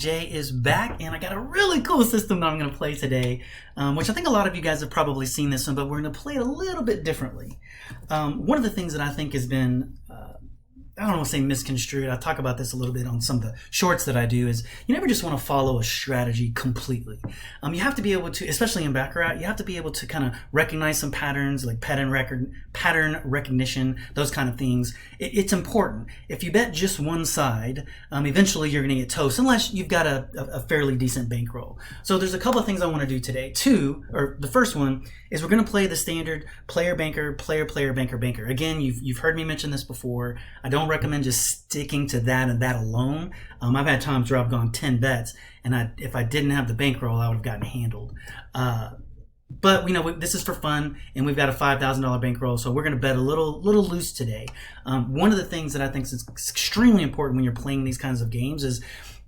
Jay is back, and I got a really cool system that I'm going to play today, which I think a lot of you guys have probably seen this one, but we're going to play it a little bit differently. One of the things that I think has been I don't want to say misconstrued. I talk about this a little bit on some of the shorts that I do. Is you never just want to follow a strategy completely. You have to be able to, especially in Baccarat, you have to be able to kind of recognize some patterns, like pattern recognition, those kind of things. It's important. If you bet just one side, eventually you're going to get toast unless you've got a fairly decent bankroll. So there's a couple of things I want to do today. The first one is we're going to play the standard player banker, player banker banker. Again, you've heard me mention this before. I don't recommend just sticking to that and that alone. I've had times where I've gone 10 bets, and if I didn't have the bankroll, I would have gotten handled. But this is for fun, and we've got a $5,000 bankroll, so we're going to bet a little loose today. One of the things that I think is extremely important when you're playing these kinds of games is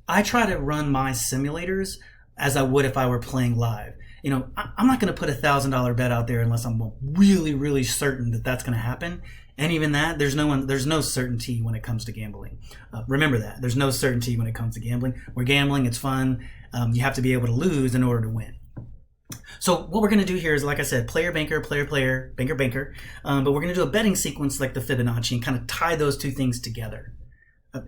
I try to run my simulators as I would if I were playing live. I'm not going to put a $1,000 bet out there unless I'm really certain that that's going to happen. And even that, there's no certainty when it comes to gambling. Remember that. There's no certainty when it comes to gambling. We're gambling. It's fun. You have to be able to lose in order to win. So what we're going to do here is, like I said, player, banker, banker, banker. But we're going to do a betting sequence like the Fibonacci and kind of tie those two things together.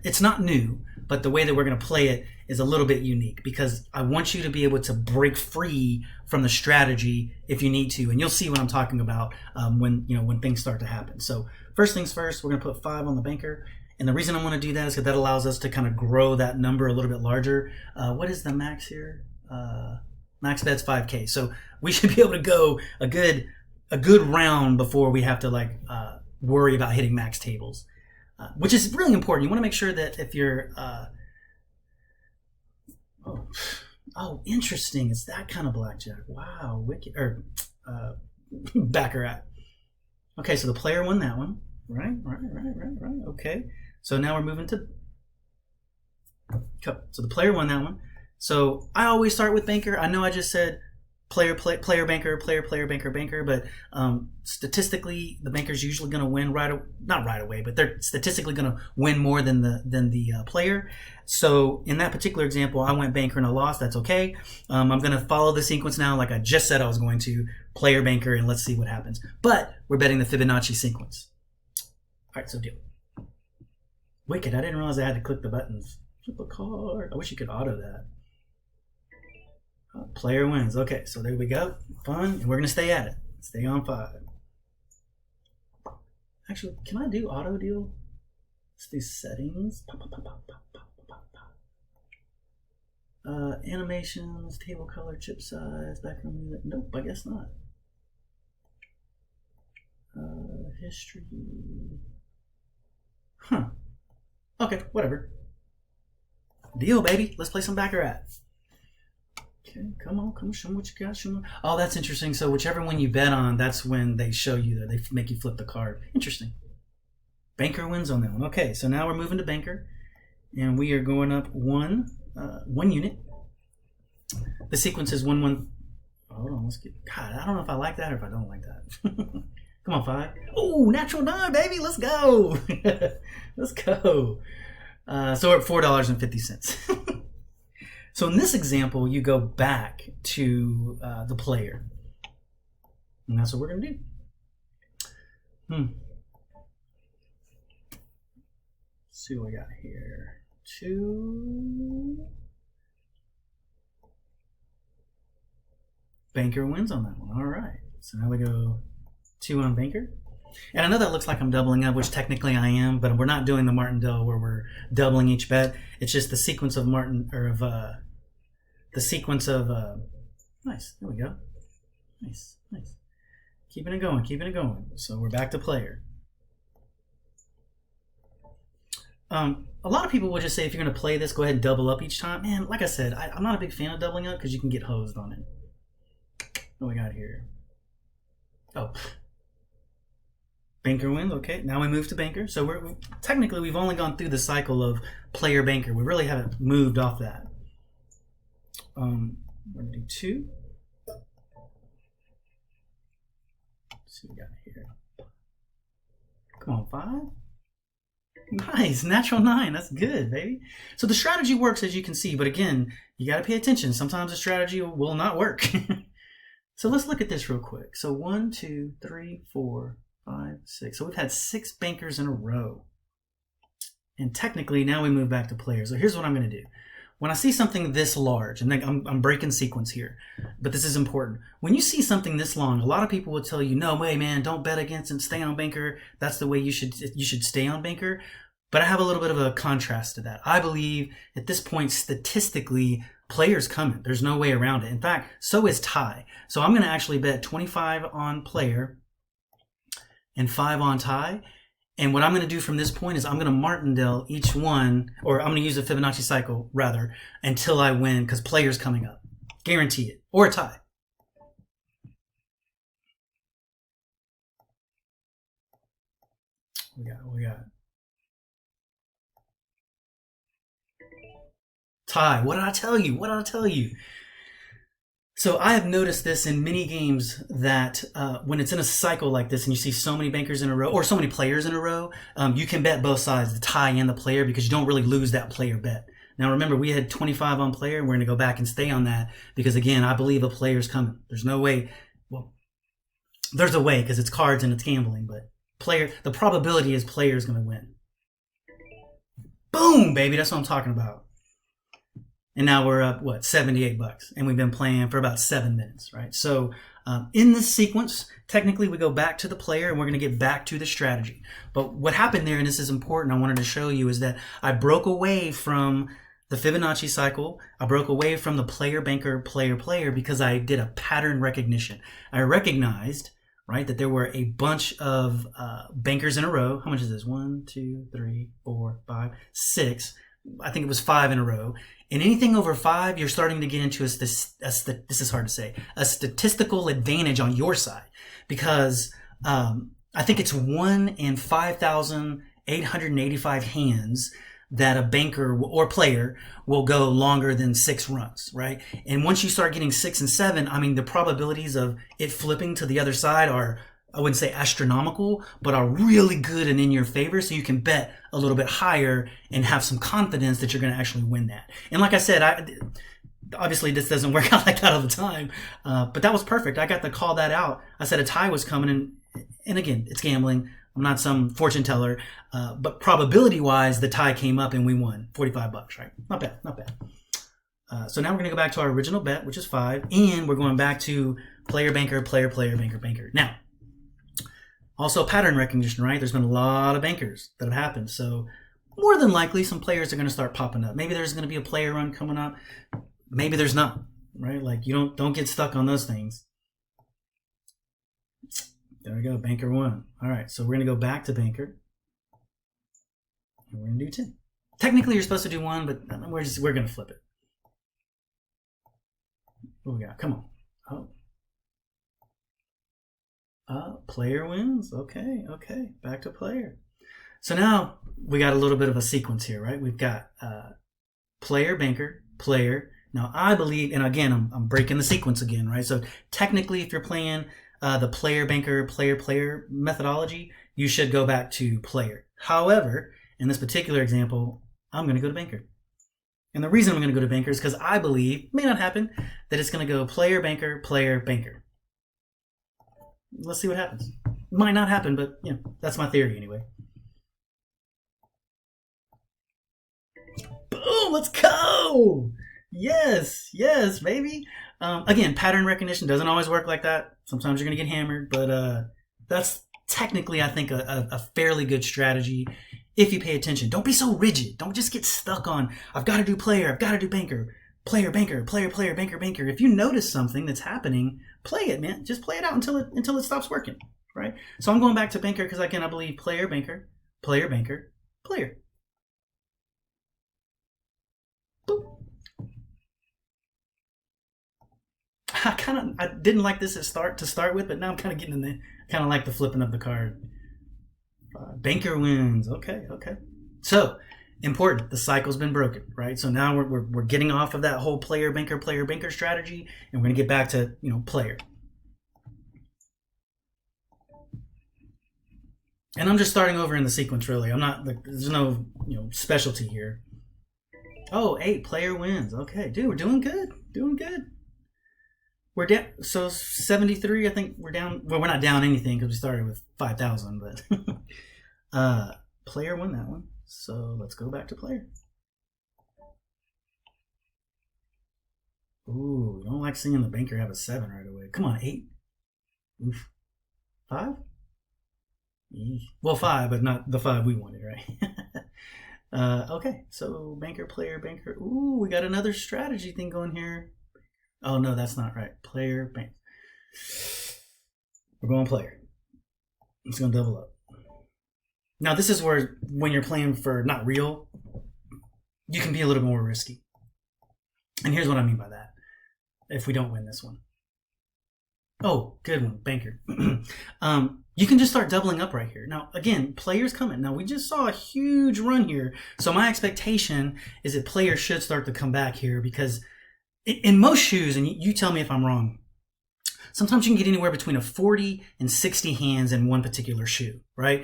It's not new, but the way that we're going to play it is a little bit unique because I want you to be able to break free from the strategy if you need to, and you'll see what I'm talking about when things start to happen. So first things first, we're going to put 5 on the banker, and the reason I want to do that is because that allows us to kind of grow that number a little bit larger. What is the max here? Max bet's 5K, so we should be able to go a good round before we have to worry about hitting max tables. Which is really important. You want to make sure that if you're interesting, it's that kind of blackjack. Wow, wicked. Or Baccarat. Okay, so the player won that one. Right. Okay, so now we're moving to so the player won that one. So I always start with banker. I know I just said player banker, banker banker, but statistically the banker's usually going to win not right away, but they're statistically going to win more than the player. So in that particular example, I went banker and I lost. That's okay. I'm going to follow the sequence now like I just said I was going to. Player banker, and let's see what happens. But we're betting the Fibonacci sequence. All right, so deal. Wicked. I didn't realize I had to click the buttons. Flip a card. I wish you could auto that. Player wins. Okay, so there we go. Fun, and we're going to stay at it. Stay on 5. Actually, can I do auto deal? Let's do settings. Animations, table color, chip size, background music. Nope, I guess not. History. Huh. Okay, whatever. Deal, baby. Let's play some Baccarat. Okay, come on, show me what you got. Show me. Oh, that's interesting. So whichever one you bet on, that's when they show you that they make you flip the card. Interesting. Banker wins on that one. Okay, so now we're moving to banker, and we are going up one unit. The sequence is 1-1. Hold on, let's get. God, I don't know if I like that or if I don't like that. Come on, 5. Oh, natural 9, baby. Let's go. Let's go. So we're at $4.50. So in this example, you go back to the player. And that's what we're going to do. Let's see what we got here. 2. Banker wins on that one. All right. So now we go 2 on banker. And I know that looks like I'm doubling up, which technically I am, but we're not doing the martindale where we're doubling each bet. It's just the sequence of nice. There we go. Nice. Keeping it going. So we're back to player. A lot of people will just say if you're going to play this, go ahead and double up each time. Man, like I said, I'm not a big fan of doubling up because you can get hosed on it. What we got here? Oh. Banker wins. Okay, now we move to banker. So we've only gone through the cycle of player banker. We really haven't moved off that. We're gonna do 2. Let's see what we got here. Come on, 5. Nice, natural 9. That's good, baby. So the strategy works, as you can see, but again, you got to pay attention. Sometimes the strategy will not work. So let's look at this real quick. So 1, 2, 3, 4, 5, 6. So we've had 6 bankers in a row. And technically, now we move back to players. So here's what I'm going to do. When I see something this large, and I'm breaking sequence here, but this is important. When you see something this long, a lot of people will tell you, no way, man, don't bet against and stay on banker. That's the way you should stay on banker. But I have a little bit of a contrast to that. I believe at this point, statistically, player's coming. There's no way around it. In fact, so is tie. So I'm going to actually bet 25 on player and 5 on tie. And what I'm going to do from this point is I'm going to martindale each one, or I'm going to use a Fibonacci cycle, rather, until I win, because player's coming up. Guarantee it. Or a tie. We got tie. What did I tell you? What did I tell you? So I have noticed this in many games that when it's in a cycle like this and you see so many bankers in a row or so many players in a row, you can bet both sides, the tie and the player, because you don't really lose that player bet. Now remember, we had 25 on player, and we're going to go back and stay on that because, again, I believe a player's coming. There's no way. Well, there's a way because it's cards and it's gambling, but player, the probability is player's going to win. Boom, baby. That's what I'm talking about. And now we're up, what, $78, and we've been playing for about 7 minutes, right? So in this sequence, technically we go back to the player and we're going to get back to the strategy. But what happened there, and this is important, I wanted to show you, is that I broke away from the Fibonacci cycle. I broke away from the player, banker, player, player, because I did a pattern recognition. I recognized, right, that there were a bunch of bankers in a row. How much is this? 1, 2, 3, 4, 5, 6. I think it was 5 in a row. And anything over 5, you're starting to get into this is hard to say, a statistical advantage on your side, because I think it's 1 in 5,885 hands that a banker or player will go longer than 6 runs, right? And once you start getting 6 and 7, I mean, the probabilities of it flipping to the other side are, I wouldn't say astronomical, but are really good and in your favor. So you can bet a little bit higher and have some confidence that you're going to actually win that. And like I said, obviously this doesn't work out like that all the time, but that was perfect. I got to call that out. I said a tie was coming in, and again, it's gambling. I'm not some fortune teller, but probability wise, the tie came up and we won $45, right? Not bad, not bad. So now we're going to go back to our original bet, which is 5, and we're going back to player, banker, player, player, banker, banker. Now, also pattern recognition, right? There's been a lot of bankers that have happened. So more than likely, some players are going to start popping up. Maybe there's going to be a player run coming up. Maybe there's not, right? Like, you don't get stuck on those things. There we go, banker 1. All right, so we're going to go back to banker. And we're going to do 10. Technically, you're supposed to do 1, but we're going to flip it. What we got? Come on. Oh. Player wins. Okay. Back to player. So now we got a little bit of a sequence here, right? We've got player, banker, player. Now I believe, and again, I'm breaking the sequence again, right? So technically, if you're playing the player, banker, player, player methodology, you should go back to player. However, in this particular example, I'm going to go to banker. And the reason I'm going to go to banker is because I believe, may not happen, that it's going to go player, banker, player, banker. Let's see what happens. Might not happen, but you know, that's my theory anyway. Boom, let's go. Yes, baby. Again, pattern recognition doesn't always work like that. Sometimes you're going to get hammered, but that's technically, I think, a fairly good strategy if you pay attention. Don't be so rigid. Don't just get stuck on, I've got to do player, I've got to do banker. Player, banker, player, player, banker, banker. If you notice something that's happening, play it, man. Just play it out until it stops working, right? So I'm going back to banker because, again, I believe player, banker, player, banker, player. Boop. I didn't like this to start with, but now I'm kind of getting in there. Kind of like the flipping of the card. Banker wins. Okay. So, important, the cycle's been broken, right? So now we're getting off of that whole player, banker strategy, and we're going to get back to, player. And I'm just starting over in the sequence, really. I'm not, there's no, specialty here. Oh, 8 player wins. Okay, dude, we're doing good. Doing good. We're down, so 73, I think we're down. Well, we're not down anything because we started with 5,000, but player won that one. So let's go back to player. Ooh, don't like seeing the banker have a 7 right away. Come on, 8. Oof. 5? Well, 5, but not the 5 we wanted, right? Okay, so banker, player, banker. Ooh, we got another strategy thing going here. Oh, no, that's not right. Player, bank. We're going player. It's going to double up. Now, this is where, when you're playing for not real, you can be a little more risky. And here's what I mean by that. If we don't win this one. Oh, good one, banker. You can just start doubling up right here. Now, again, players coming. Now, we just saw a huge run here. So my expectation is that players should start to come back here because in most shoes, and you tell me if I'm wrong, sometimes you can get anywhere between a 40 and 60 hands in one particular shoe, right?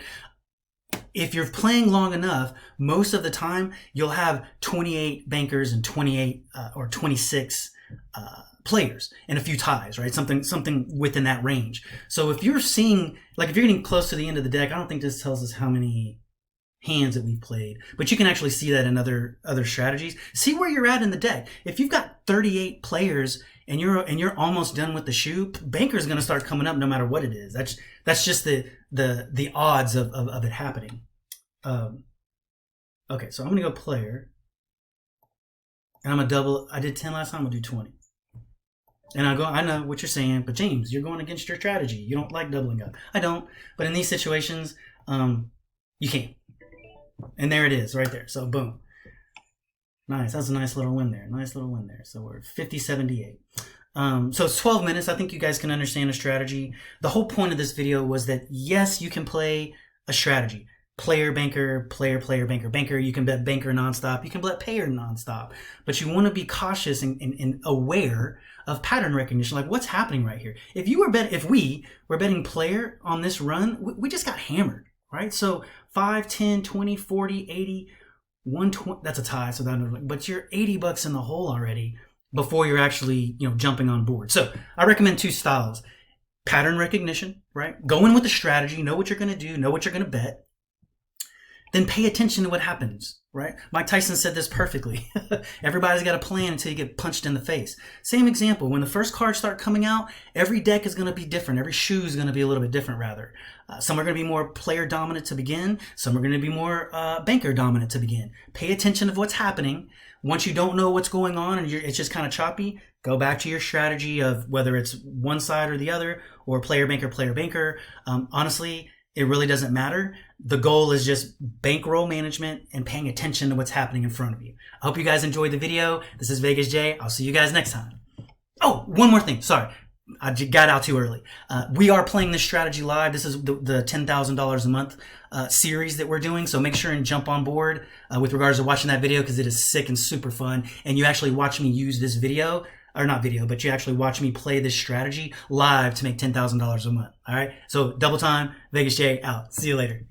If you're playing long enough, most of the time you'll have 28 bankers and 28 or 26 players and a few ties, right? Something within that range. So if you're seeing, like if you're getting close to the end of the deck, I don't think this tells us how many hands that we've played, but you can actually see that in other strategies. See where you're at in the deck. If you've got 38 players and you're almost done with the shoe, banker's going to start coming up no matter what it is. That's just the odds of it happening. Okay, so I'm going to go player, and I'm going to double. I did 10 last time. I'm going to do 20. And I know what you're saying, but James, you're going against your strategy. You don't like doubling up. I don't, but in these situations, you can't. And there it is right there. So boom. Nice. That's a nice little win there. Nice little win there. So we're 50-78. So it's 12 minutes. I think you guys can understand a strategy. The whole point of this video was that, yes, you can play a strategy. Player, banker, player, player, banker, banker. You can bet banker nonstop. You can bet payer nonstop. But you want to be cautious and aware of pattern recognition. Like what's happening right here. If we were betting player on this run, we just got hammered, right? So 5, 10, 20, 40, 80, 120, that's a tie. So but you're $80 in the hole already before you're actually, jumping on board. So I recommend 2 styles. Pattern recognition, right? Go in with the strategy, know what you're going to do, know what you're going to bet. Then pay attention to what happens, right? Mike Tyson said this perfectly. Everybody's got a plan until you get punched in the face. Same example. When the first cards start coming out, every deck is going to be different. Every shoe is going to be a little bit different, rather. Some are going to be more player dominant to begin. Some are going to be more banker dominant to begin. Pay attention to what's happening. Once you don't know what's going on and it's just kind of choppy, go back to your strategy of whether it's one side or the other, or player, banker, player, banker. Honestly, it really doesn't matter. The goal is just bankroll management and paying attention to what's happening in front of you. I hope you guys enjoyed the video. This is Vegas J. I'll see you guys next time. Oh, one more thing. Sorry. I got out too early. We are playing this strategy live. This is the $10,000 a month series that we're doing. So make sure and jump on board with regards to watching that video because it is sick and super fun. And you actually watch me use this video. Or not video, but you actually watch me play this strategy live to make $10,000 a month. All right. So double time, Vegas J out. See you later.